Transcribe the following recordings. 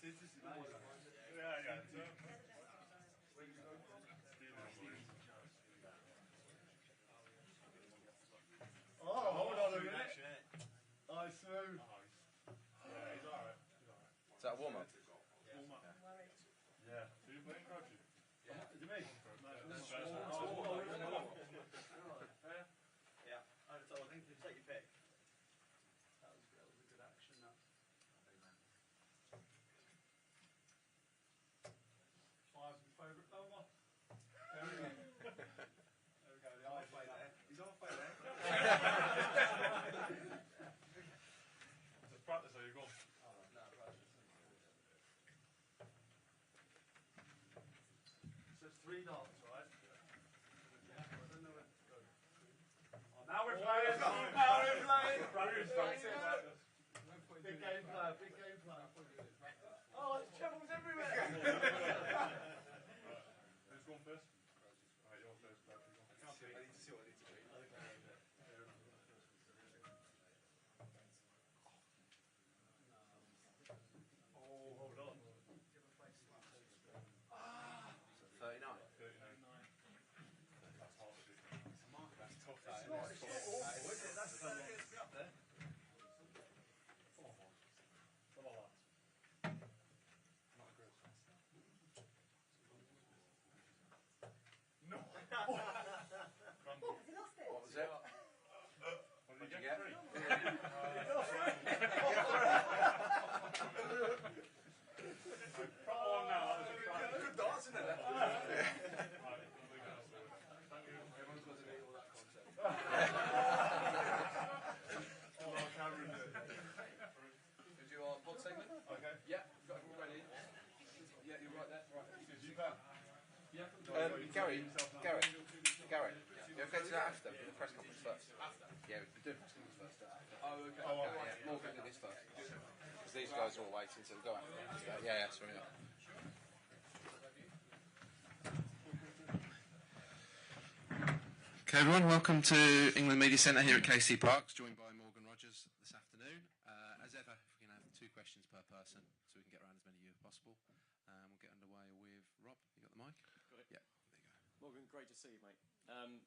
Oh, hold on a minute. Oh, smooth. Yeah, he's alright. Is that a warm-up? Yeah. Do you play crouching? Yeah. Is it me? Yeah. I think you take your pick. That was a good action. That. Five's my favourite number. There we go. There we go. The eye play there. He's on play there. Just practice how you go. No, practice. So it's 3 dots, right? Yeah. I don't know where to go. Now we're playing. Now we're playing. Big game player. Big game player. Oh, there's troubles everywhere. Who's going first? Right, you're first. I can't see. I need to see what I need to do. Oh, hold on. 39. That's hard to do. That's tough. It's not awful, is it? That's gets me up there. Come on, lads. Not a great chance. No. What, have you lost it? What was it? What did you you get? get? Come on now. That was a try. Good darts, isn't it? Right, nothing else. Thank you. Everyone's got to meet all that concept. Hello, Cameron. We'll do our pod segment. Okay. Yeah, got everyone ready. Yeah, you're right there. Right. You can. Yeah. Gary, you okay to do that after, for the press conference first? After? Yeah, we can do the press conference first. Oh, okay. Yeah, Morgan do this first. Because these guys are all waiting, so we'll go after. Yeah, sorry. Okay, everyone, welcome to England Media Centre here at KC Parks, joined by Morgan Rogers this afternoon. As ever, if we can have 2 questions per person, so we can get around as many of you as possible. We'll get underway with Rob. You got the mic? Got it. Yeah, there you go. Morgan, great to see you, mate.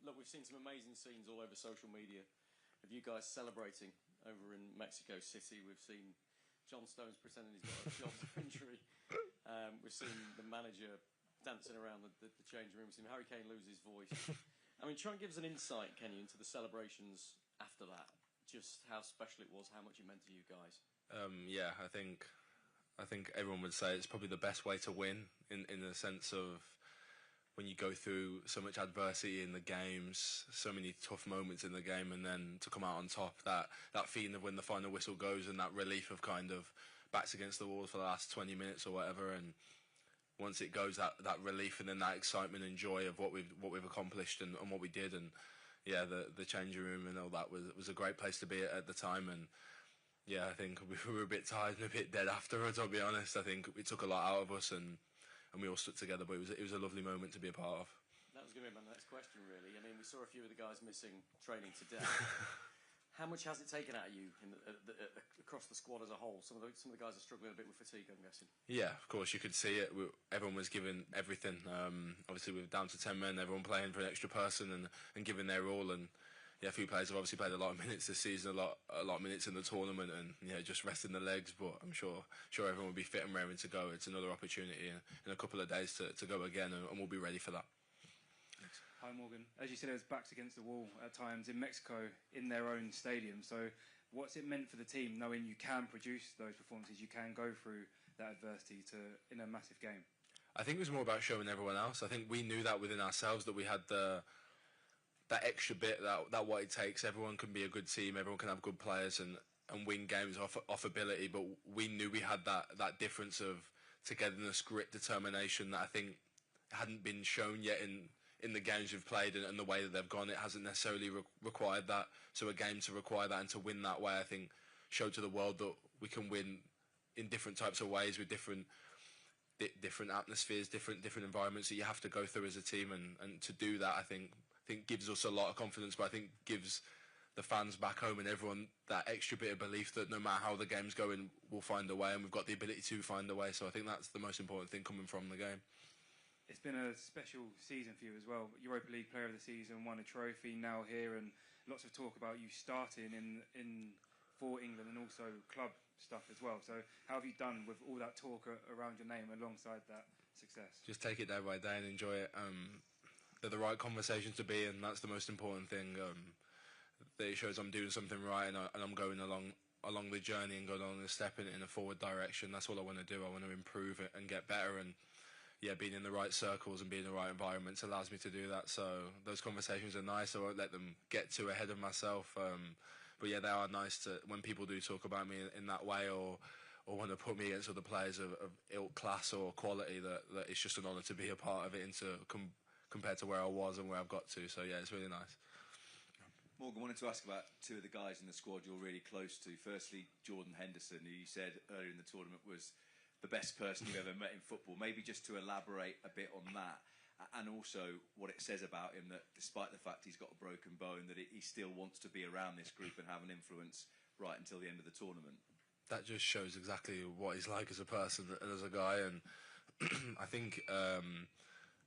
Look, we've seen some amazing scenes all over social media of you guys celebrating over in Mexico City. We've seen John Stones pretending he's got a shoulder injury. We've seen the manager dancing around the change room. We've seen Harry Kane lose his voice. I mean, try and give us an insight, can you, into the celebrations after that? Just how special it was, how much it meant to you guys. Yeah, I think everyone would say it's probably the best way to win in the sense of when you go through so much adversity in the games, so many tough moments in the game, and then to come out on top, that feeling of when the final whistle goes and that relief of kind of backs against the wall for the last 20 minutes or whatever, and once it goes, that relief and then that excitement and joy of what we've accomplished and what we did, and yeah, the changing room and all that was a great place to be at the time. And yeah, I think we were a bit tired and a bit dead afterwards, I'll be honest. I think it took a lot out of us, and we all stuck together, but it was a lovely moment to be a part of. That was going to be my next question, really. I mean, we saw a few of the guys missing training today. How much has it taken out of you across the squad as a whole? Some of the guys are struggling a bit with fatigue, I'm guessing. Yeah, of course, you could see it. Everyone was giving everything. Obviously, we were down to 10 men, everyone playing for an extra person and giving their all. And yeah, a few players have obviously played a lot of minutes this season, a lot of minutes in the tournament, and yeah, just resting the legs. But I'm sure everyone will be fit and raring to go. It's another opportunity in a couple of days to go again, and we'll be ready for that. Thanks. Hi Morgan. As you said, it was backs against the wall at times in Mexico in their own stadium. So what's it meant for the team knowing you can produce those performances, you can go through that adversity in a massive game? I think it was more about showing everyone else. I think we knew that within ourselves, that we had that extra bit, that what it takes. Everyone can be a good team, everyone can have good players and win games off ability, but we knew we had that difference of togetherness, grit, determination that I think hadn't been shown yet in the games we've played and the way that they've gone. It hasn't necessarily required that. So a game to require that and to win that way, I think, showed to the world that we can win in different types of ways with different atmospheres, different environments that you have to go through as a team. And to do that, I think gives us a lot of confidence, but I think gives the fans back home and everyone that extra bit of belief that no matter how the game's going, we'll find a way, and we've got the ability to find a way. So I think that's the most important thing coming from the game. It's been a special season for you as well. Europa League Player of the Season, won a trophy, now here, and lots of talk about you starting in for England and also club stuff as well. So how have you done with all that talk around your name alongside that success? Just take it day by day and enjoy it. They're the right conversations to be in. That's the most important thing. That it shows I'm doing something right and I'm going along the journey and going along the step in a forward direction. That's all I want to do. I want to improve it and get better. And yeah, being in the right circles and being in the right environments allows me to do that. So those conversations are nice. I won't let them get too ahead of myself. But yeah, they are nice to when people do talk about me in that way or want to put me against other players of ilk, class or quality. That it's just an honour to be a part of it and to compared to where I was and where I've got to. So yeah, it's really nice. Morgan, wanted to ask about two of the guys in the squad you're really close to. Firstly, Jordan Henderson, who you said earlier in the tournament was the best person you've ever met in football. Maybe just to elaborate a bit on that, and also what it says about him that despite the fact he's got a broken bone, that he still wants to be around this group and have an influence right until the end of the tournament. That just shows exactly what he's like as a person and as a guy, and I think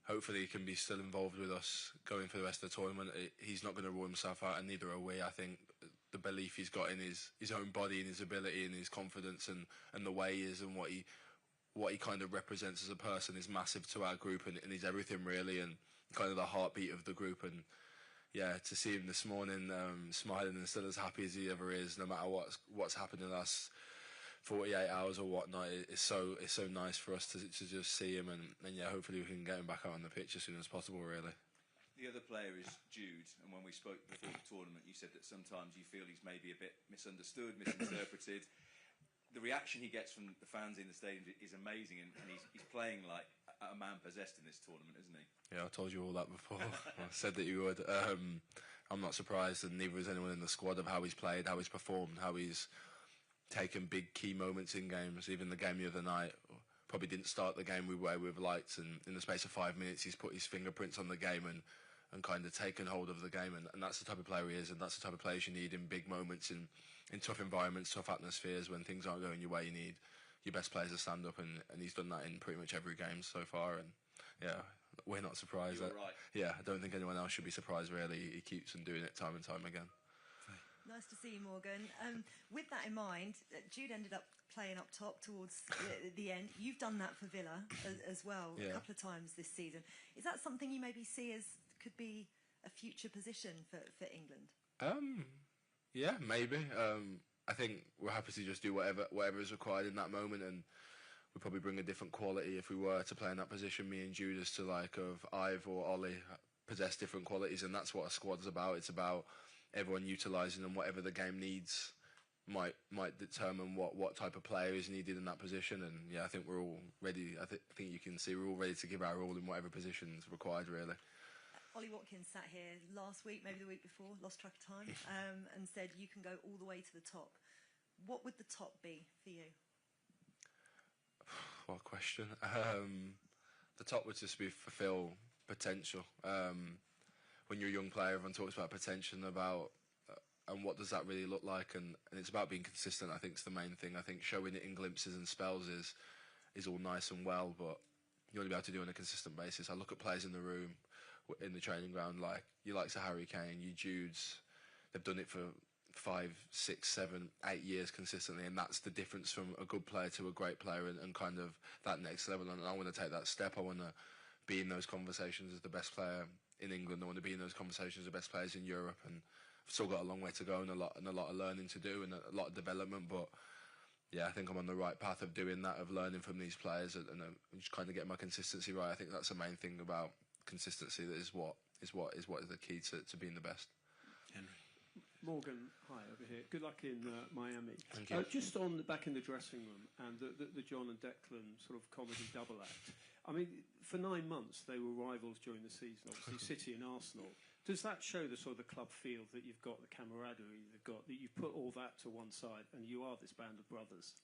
hopefully he can be still involved with us going for the rest of the tournament. He's not going to rule himself out, and neither are we. I think the belief he's got in his own body and his ability and his confidence and the way he is and what he kind of represents as a person is massive to our group, and he's everything really, and kind of the heartbeat of the group. And yeah, to see him this morning smiling and still as happy as he ever is, no matter what's happened in the last 48 hours or whatnot, it's so nice for us to just see him, and yeah, hopefully we can get him back out on the pitch as soon as possible, really. The other player is Jude, and when we spoke before the tournament, you said that sometimes you feel he's maybe a bit misunderstood, misinterpreted. The reaction he gets from the fans in the stadium is amazing, and he's playing like a man possessed in this tournament, isn't he? Yeah, I told you all that before. I said that you would. I'm not surprised, and neither is anyone in the squad, of how he's played, how he's performed, how he's taken big key moments in games. Even the game the other night, probably didn't start the game the way we've liked, and in the space of 5 minutes he's put his fingerprints on the game and kind of taken hold of the game, and that's the type of player he is, and that's the type of players you need in big moments, in tough environments, tough atmospheres, when things aren't going your way. You need your best players to stand up, and he's done that in pretty much every game so far, and yeah, we're not surprised. You're right. Yeah, I don't think anyone else should be surprised, really. He keeps on doing it time and time again. Nice to see you, Morgan. With that in mind, Jude ended up playing up top towards the end. You've done that for Villa as well, a couple of times this season. Is that something you maybe see as could be a future position for England? Yeah, maybe. I think we're happy to just do whatever is required in that moment, and we'd probably bring a different quality if we were to play in that position. Me and Jude, as to like of Ive or Ollie, possess different qualities, and that's what a squad's about. It's about everyone utilising them. Whatever the game needs might determine what type of player is needed in that position. And yeah, I think we're all ready. I think you can see we're all ready to give our all in whatever position is required, really. Ollie Watkins sat here last week, maybe the week before, lost track of time, and said you can go all the way to the top. What would the top be for you? What a question. The top would just be fulfill potential. When you're a young player, everyone talks about potential and about and what does that really look like, and it's about being consistent. I think it's the main thing. I think showing it in glimpses and spells is all nice and well, but you want to be able to do it on a consistent basis. I look at players in the room, in the training ground, like you likes of Harry Kane, you Judes. They've done it for 5, 6, 7, 8 years consistently, and that's the difference from a good player to a great player, and kind of that next level. And I want to take that step. I want to be in those conversations as the best player in England. I want to be in those conversations as the best players in Europe, and I've still got a long way to go and a lot of learning to do and a lot of development. But yeah, I think I'm on the right path of doing that, of learning from these players and just kind of getting my consistency right. I think that's the main thing about consistency. That is what is the key to being the best. Henry. Morgan, hi over here. Good luck in Miami. Thank you. Just back in the dressing room and the John and Declan sort of comedy double act. I mean, for 9 months they were rivals during the season, obviously City and Arsenal. Does that show the sort of the club feel that you've got, the camaraderie you've got, that you've put all that to one side and you are this band of brothers?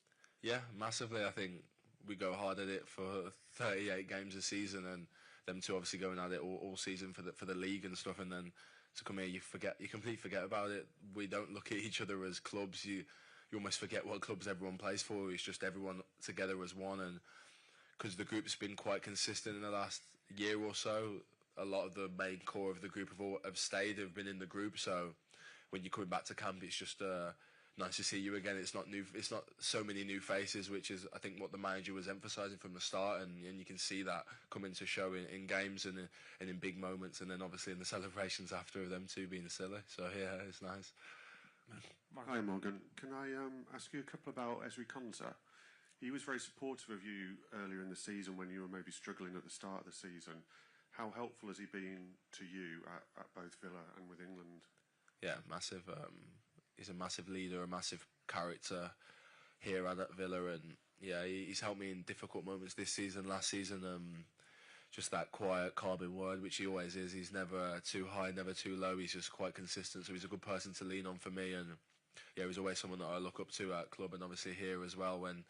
Yeah, massively. I think we go hard at it for 38 games a season, and them two obviously going at it all season for the league and stuff, and then to come here, you completely forget about it. We don't look at each other as clubs. You almost forget what clubs everyone plays for. It's just everyone together as one. And because the group's been quite consistent in the last year or so, a lot of the main core of the group have stayed, have been in the group. So when you're coming back to camp, it's just nice to see you again. It's not so many new faces, which is I think what the manager was emphasising from the start, and you can see that coming to show in games and in big moments, and then obviously in the celebrations after of them two being silly. So yeah, it's nice. Hi Morgan, can I ask you a couple about Ezri Konsa? He was very supportive of you earlier in the season when you were maybe struggling at the start of the season. How helpful has he been to you at both Villa and with England? Yeah, massive. He's a massive leader, a massive character here and at Villa, and yeah, he's helped me in difficult moments this season. Last season, just that quiet, calming word, which he always is. He's never too high, never too low. He's just quite consistent, so he's a good person to lean on for me. And yeah, he's always someone that I look up to at club, and obviously here as well when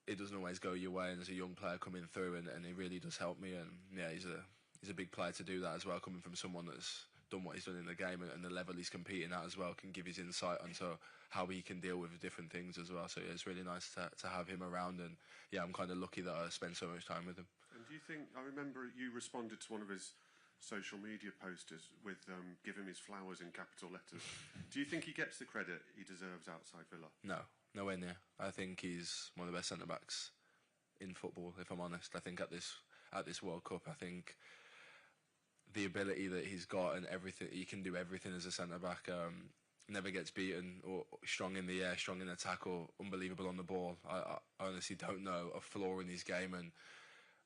it doesn't always go your way, and there's a young player coming through, and he really does help me. And yeah, he's a big player to do that as well, coming from someone that's done what he's done in the game, and the level he's competing at as well, can give his insight onto how he can deal with different things as well. So yeah, it's really nice to have him around, and yeah, I'm kind of lucky that I spend so much time with him. And do you think, I remember you responded to one of his social media posters with give him his flowers in capital letters. Do you think he gets the credit he deserves outside Villa? No, nowhere near. I think he's one of the best centre-backs in football, if I'm honest. I think at this World Cup, I think the ability that he's got and everything, he can do everything as a centre-back. Never gets beaten, or strong in the air, strong in attack, or unbelievable on the ball. I honestly don't know a flaw in his game, and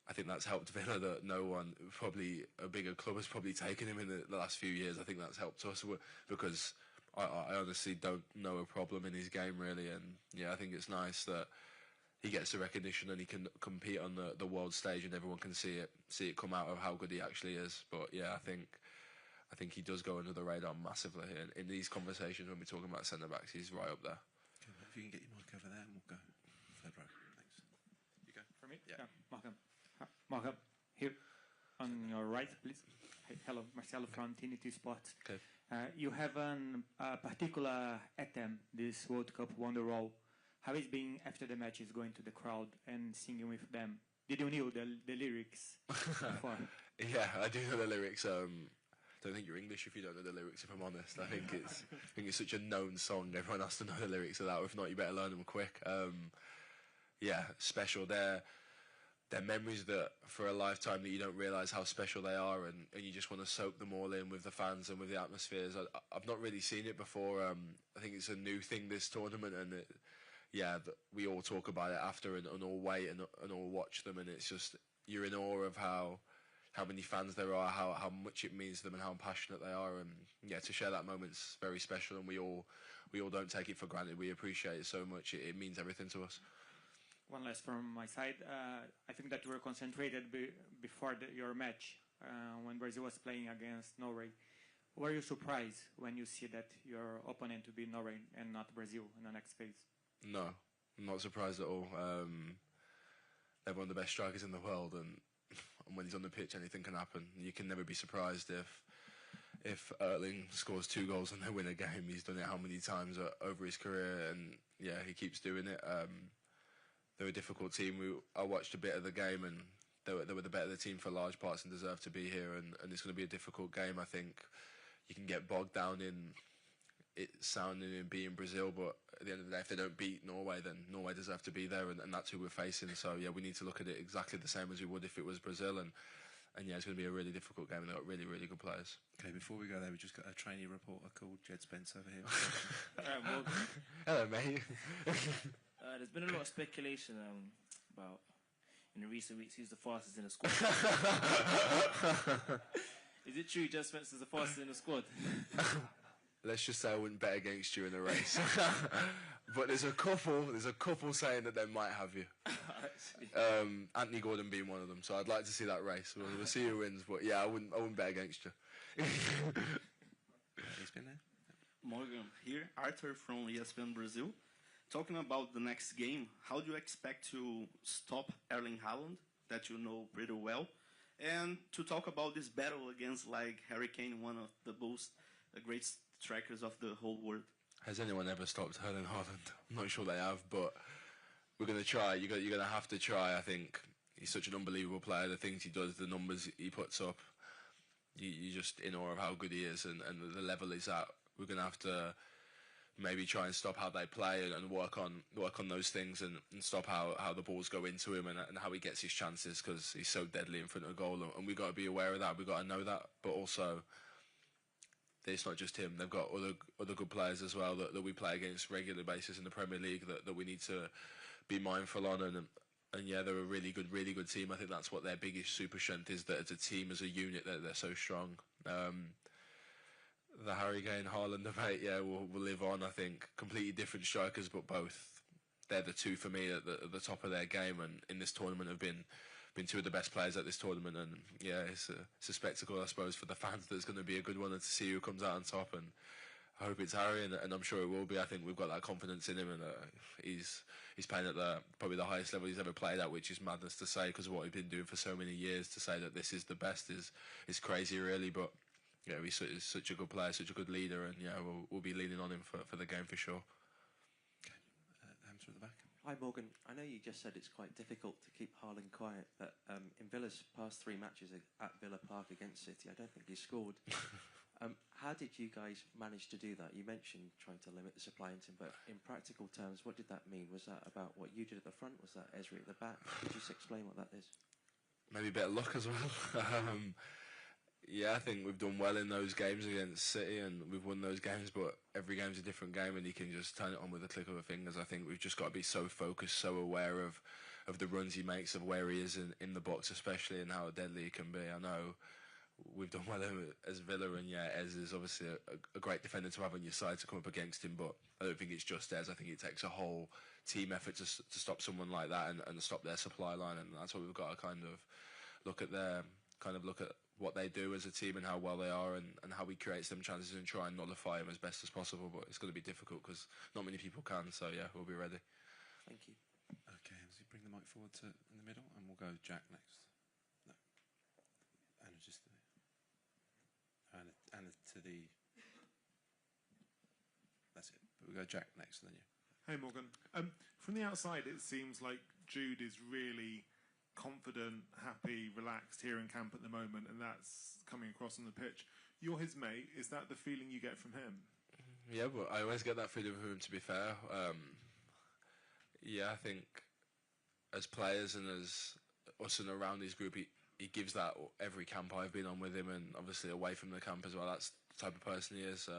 I think that's helped Villa that no one, probably a bigger club, has probably taken him in the last few years. I think that's helped us because I honestly don't know a problem in his game really, and yeah, I think it's nice that he gets the recognition and he can compete on the world stage, and everyone can see it come out of how good he actually is. But yeah, I think he does go under the radar massively in these conversations when we're talking about centre backs. He's right up there. Okay, well, if you can get your mic over there, and we'll go third row. Thanks. You go for me. Yeah. Malcolm, here on your right, please. Hello, Marcelo from TNT Sports. Okay. You have a particular anthem this World Cup Wonderwall. How is being after the matches, going to the crowd and singing with them? Did you know the lyrics before? Yeah, I do know the lyrics. Don't think you're English if you don't know the lyrics, if I'm honest. I think it's such a known song. Everyone has to know the lyrics of that. If not, you better learn them quick. Yeah, special. They're memories that for a lifetime that you don't realise how special they are, and you just want to soak them all in with the fans and with the atmospheres. I've not really seen it before. I think it's a new thing this tournament, and we all talk about it after and all wait and all watch them, and it's just you're in awe of how many fans there are, how much it means to them, and how passionate they are, and yeah, to share that moment's very special, and we all don't take it for granted. We appreciate it so much. It means everything to us. One last from my side. I think that you were concentrated before your match when Brazil was playing against Norway. Were you surprised when you see that your opponent will be Norway and not Brazil in the next phase? No, I'm not surprised at all. They're one of the best strikers in the world, and when he's on the pitch, anything can happen. You can never be surprised if Erling scores 2 goals and they win a game. He's done it how many times over his career, and yeah, he keeps doing it. They're a difficult team. I watched a bit of the game, and they were the better team for large parts and deserve to be here. And it's going to be a difficult game. I think you can get bogged down in it sounding and being Brazil, but at the end of the day, if they don't beat Norway, then Norway deserve to be there, and that's who we're facing. So yeah, we need to look at it exactly the same as we would if it was Brazil. And yeah, it's going to be a really difficult game, and they've got really, really good players. Okay, before we go there, we've just got a trainee reporter called Jed Spence over here. Hello, mate. There's been a lot of speculation about, in the recent weeks, who's the fastest in the squad. Is it true Jed Spence is the fastest in the squad? Let's just say I wouldn't bet against you in a race. But there's a couple saying that they might have you. Anthony Gordon being one of them. So I'd like to see that race. We'll see who wins. But yeah, I wouldn't bet against you. He's been there. Morgan here, Arthur from ESPN Brazil. Talking about the next game, how do you expect to stop Erling Haaland, that you know pretty well? And to talk about this battle against like Harry Kane, one of the most great strikers of the whole world. Has anyone ever stopped Erling Haaland? I'm not sure they have, but we're going to try. You're going to have to try. I think he's such an unbelievable player. The things he does, the numbers he puts up, you're just in awe of how good he is and the level he's at. We're going to have to maybe try and stop how they play and work on those things and stop how the balls go into him and how he gets his chances, because he's so deadly in front of goal. And we've got to be aware of that. We've got to know that. But also, it's not just him. They've got other good players as well that we play against regular basis in the Premier League that we need to be mindful on. And yeah, they're a really good team. I think that's what their biggest super strength is, that as a team, as a unit, they're so strong. The Harry Kane Haaland debate, yeah, will live on. I think completely different strikers, but both, they're the two for me at the top of their game, and in this tournament have been two of the best players at this tournament. And yeah, it's a spectacle, I suppose, for the fans. That's going to be a good one, and to see who comes out on top. And I hope it's Harry, and I'm sure it will be. I think we've got that confidence in him, and he's playing at probably the highest level he's ever played at, which is madness to say because of what he's been doing for so many years. To say that this is the best is crazy, really. But yeah, he's such a good player, such a good leader, and yeah, we'll be leaning on him for the game for sure. Okay, Hamza at the back. Hi Morgan, I know you just said it's quite difficult to keep Haaland quiet, but in Villa's past 3 matches at Villa Park against City, I don't think he scored. How did you guys manage to do that? You mentioned trying to limit the supply into him, but in practical terms, what did that mean? Was that about what you did at the front? Was that Ezri at the back? Could you just explain what that is? Maybe a bit of luck as well. Yeah, I think we've done well in those games against City, and we've won those games, but every game's a different game, and you can just turn it on with a click of a fingers. I think we've just got to be so focused, so aware of the runs he makes, of where he is in the box especially, and how deadly he can be. I know we've done well as Villa, and yeah, Ez is obviously a great defender to have on your side to come up against him, but I don't think it's just Ez. I think it takes a whole team effort to stop someone like that and stop their supply line, and that's what we've got to kind of look at what they do as a team and how well they are and how he creates them chances and try and nullify them as best as possible. But it's going to be difficult because not many people can. So yeah, we'll be ready. Thank you. Okay, Hamza, bring the mic forward to in the middle, and we'll go Jack next. No, Anna just there. Anna to the. That's it. But we'll go Jack next, and then you. Hey Morgan. From the outside, it seems like Jude is really confident, happy, relaxed here in camp at the moment, and that's coming across on the pitch. You're his mate. Is that the feeling you get from him? Yeah, but I always get that feeling from him, to be fair. Yeah, I think as players and as us and around his group, he gives that every camp I've been on with him, and obviously away from the camp as well. That's the type of person he is.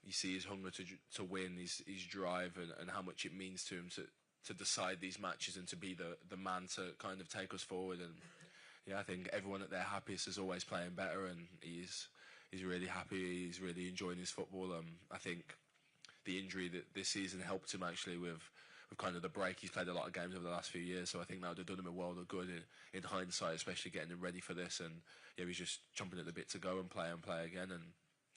You see his hunger to win, his drive, and how much it means to him to decide these matches and to be the man to kind of take us forward. And yeah, I think everyone at their happiest is always playing better, and he's really happy. He's really enjoying his football. I think the injury that this season helped him actually with kind of the break. He's played a lot of games over the last few years, so I think that would have done him a world of good in hindsight, especially getting him ready for this. And yeah, he's just chomping at the bit to go and play again. And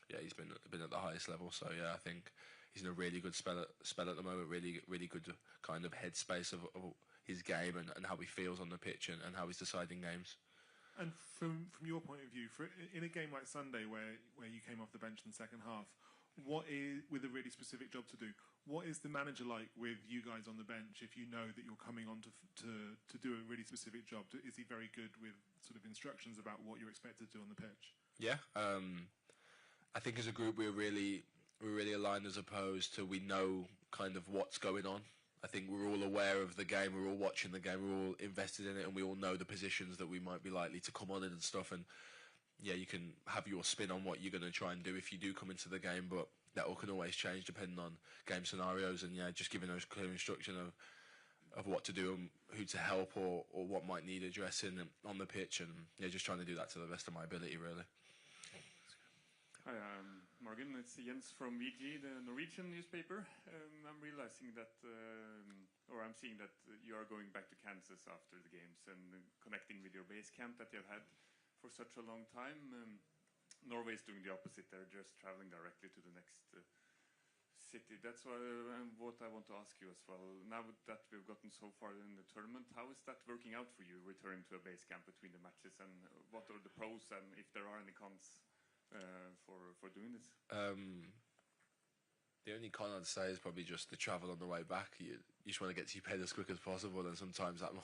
yeah, he's been at the highest level. So yeah, I think he's in a really good spell at the moment. Really good kind of headspace of his game and how he feels on the pitch and how he's deciding games. And from your point of view, in a game like Sunday where you came off the bench in the second half, what is, with a really specific job to do, what is the manager like with you guys on the bench if you know that you're coming on to do a really specific job? Is he very good with sort of instructions about what you're expected to do on the pitch? Yeah, I think as a group we're really aligned, as opposed to we know kind of what's going on. I think we're all aware of the game, we're all watching the game, we're all invested in it, and we all know the positions that we might be likely to come on in and stuff. And yeah, you can have your spin on what you're going to try and do if you do come into the game, but that all can always change depending on game scenarios. And yeah, just giving those clear instruction of what to do and who to help or what might need addressing on the pitch, and yeah, just trying to do that to the best of my ability, really. Hi, Morgan. It's Jens from VG, the Norwegian newspaper. I'm realizing that, or I'm seeing that you are going back to Kansas after the games and connecting with your base camp that you've had for such a long time. Norway is doing the opposite. They're just traveling directly to the next City. That's what I want to ask you as well. Now that we've gotten so far in the tournament, how is that working out for you, returning to a base camp between the matches, and what are the pros and if there are any cons for doing this? The only con I'd say is probably just the travel on the way back. You just want to get to your bed as quick as possible, and sometimes that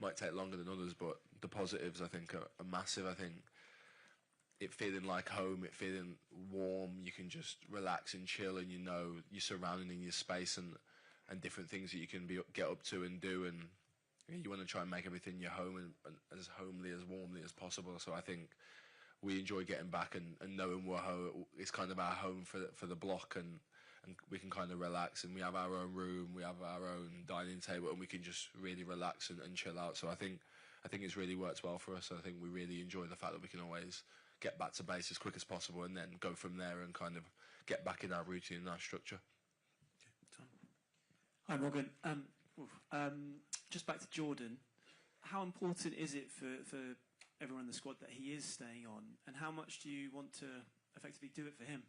might take longer than others. But the positives, I think, are massive. I think it feeling like home, it feeling warm. You can just relax and chill, and you know you're surrounded in your space and different things that you can get up to and do. And you want to try and make everything your home and as homely, as warmly as possible. So I think we enjoy getting back and knowing we're home. It's kind of our home for the block, and we can kind of relax, and we have our own room, we have our own dining table, and we can just really relax and chill out. So I think it's really worked well for us. I think we really enjoy the fact that we can always get back to base as quick as possible and then go from there and kind of get back in our routine and our structure. Hi Morgan. Just back to Jordan. How important is it for everyone in the squad that he is staying on, and how much do you want to effectively do it for him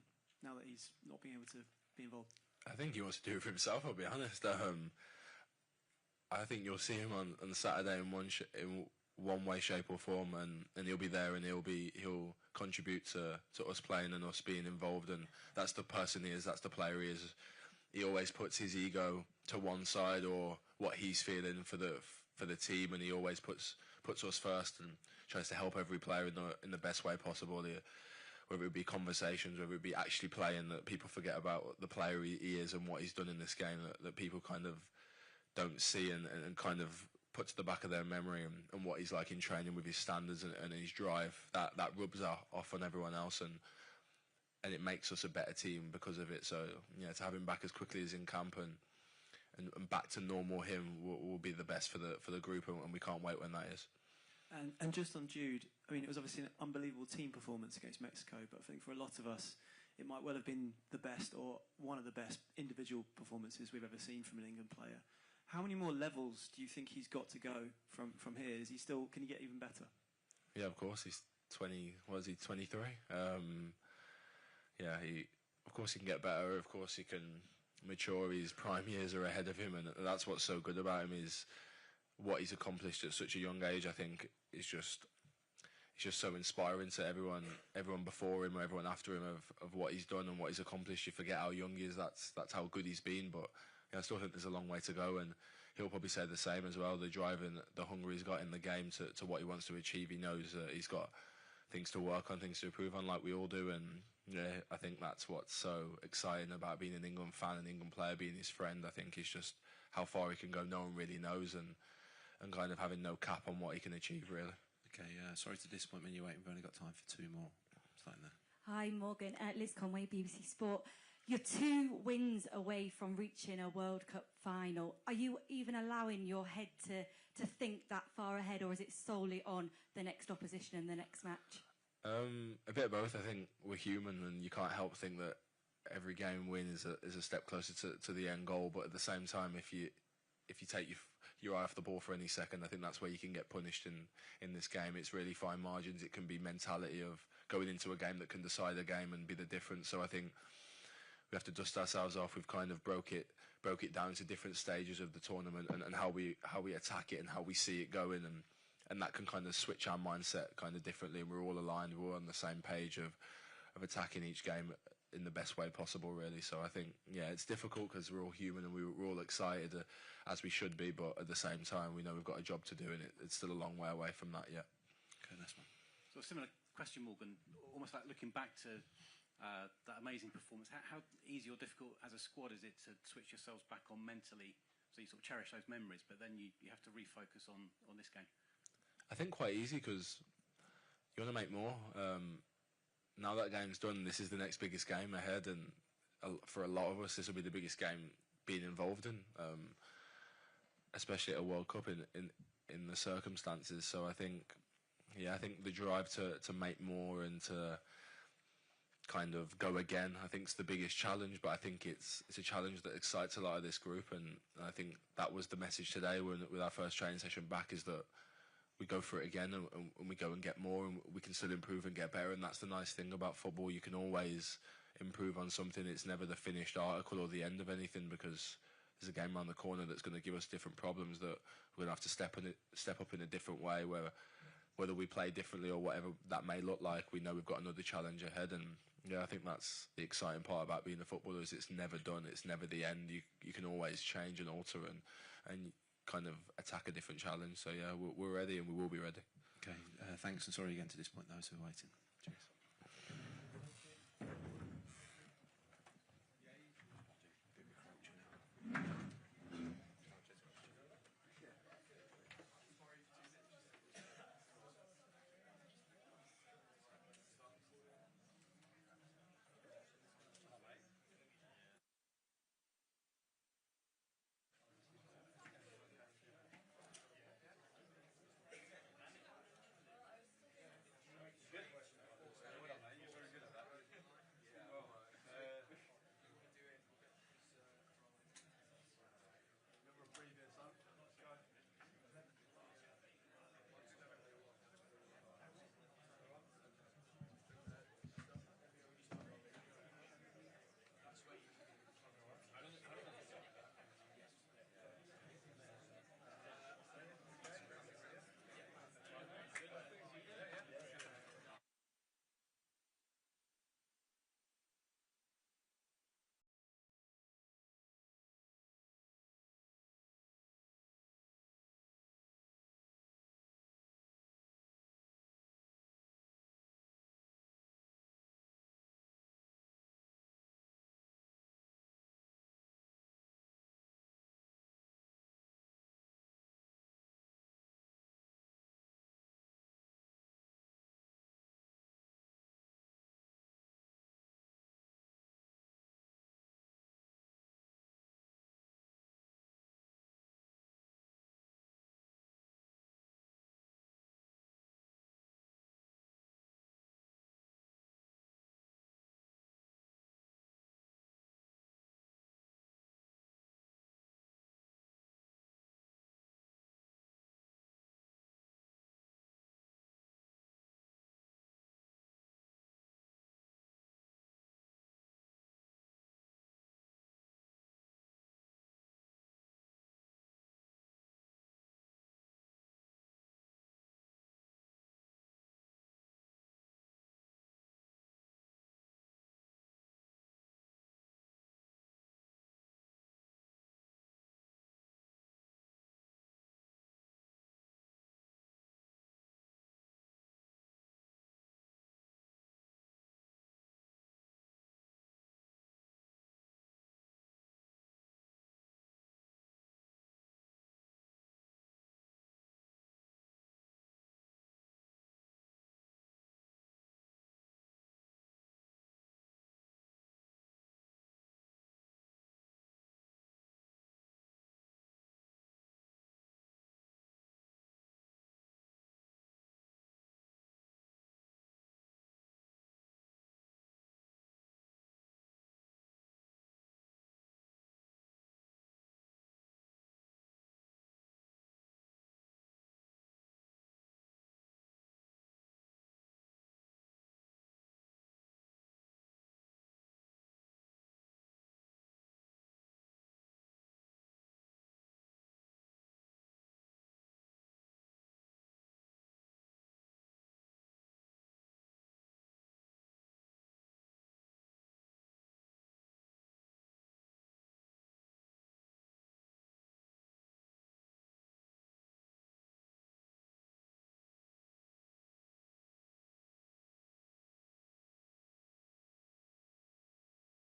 now that he's not being able to be involved? I think he wants to do it for himself, I'll be honest. I think you'll see him on Saturday in one way, shape or form, and he'll be there, and he'll contribute to us playing and us being involved, and that's the person he is, that's the player he is. He always puts his ego to one side, or what he's feeling for the team, and he always puts us first and tries to help every player in the best way possible. Whether it be conversations, whether it be actually playing, that people forget about the player he is and what he's done in this game, that people kind of don't see and kind of put to the back of their memory, and what he's like in training with his standards and his drive, that rubs off on everyone else, and it makes us a better team because of it. So yeah, to have him back as quickly as in camp and back to normal him will be the best for the group, and we can't wait when that is. And just on Jude, I mean, it was obviously an unbelievable team performance against Mexico, but I think for a lot of us, it might well have been the best or one of the best individual performances we've ever seen from an England player. How many more levels do you think he's got to go from here? Can he get even better? Yeah, of course. He's 20, what is he, 23? Yeah, of course he can get better. Of course he can mature. His prime years are ahead of him, and that's what's so good about him, is what he's accomplished at such a young age. I think it's just so inspiring to everyone before him or everyone after him of what he's done and what he's accomplished. You forget how young he is. That's how good he's been. But I still think there's a long way to go, and he'll probably say the same as well. The drive and the hunger he's got in the game to what he wants to achieve. He knows that he's got things to work on, things to improve on, like we all do. And yeah, I think that's what's so exciting about being an England fan, an England player, being his friend. I think it's just how far he can go. No one really knows, and kind of having no cap on what he can achieve, really. Okay, sorry to disappoint when you're waiting. We've only got time for two more. Starting there. Hi, Morgan. Liz Conway, BBC Sport. You're 2 wins away from reaching a World Cup final. Are you even allowing your head to think that far ahead, or is it solely on the next opposition and the next match? A bit of both. I think we're human, and you can't help think that every game win is a step closer to the end goal. But at the same time, if you take your eye off the ball for any second, I think that's where you can get punished in this game. It's really fine margins. It can be mentality of going into a game that can decide a game and be the difference. So I think we have to dust ourselves off. We've kind of broke it down to different stages of the tournament and how we attack it and how we see it going, and that can kind of switch our mindset kind of differently, and we're all aligned, we're all on the same page of attacking each game in the best way possible, really. So I think, yeah, it's difficult because we're all human and we're all excited as we should be, but at the same time we know we've got a job to do, and it's still a long way away from that yet. Okay, next one. So a similar question, Morgan, almost like looking back to that amazing performance. How easy or difficult as a squad is it to switch yourselves back on mentally, so you sort of cherish those memories, but then you have to refocus on this game? I think quite easy, because you want to make more. Now that game's done, this is the next biggest game ahead, and for a lot of us this will be the biggest game being involved in, especially at a World Cup in the circumstances. So I think the drive to make more and to kind of go again, I think, is the biggest challenge. But I think it's a challenge that excites a lot of this group, and I think that was the message today with our first training session back, is that we go for it again, and we go and get more, and we can still improve and get better. And that's the nice thing about football. You can always improve on something. It's never the finished article or the end of anything, because there's a game around the corner that's going to give us different problems that we're going to have to step up in a different way, where whether we play differently or whatever that may look like, we know we've got another challenge ahead. And yeah, I think that's the exciting part about being a footballer, is it's never done, it's never the end. You can always change and alter and kind of attack a different challenge. So yeah, we're ready and we will be ready. Okay, thanks, and sorry again to disappoint those who are waiting. Cheers.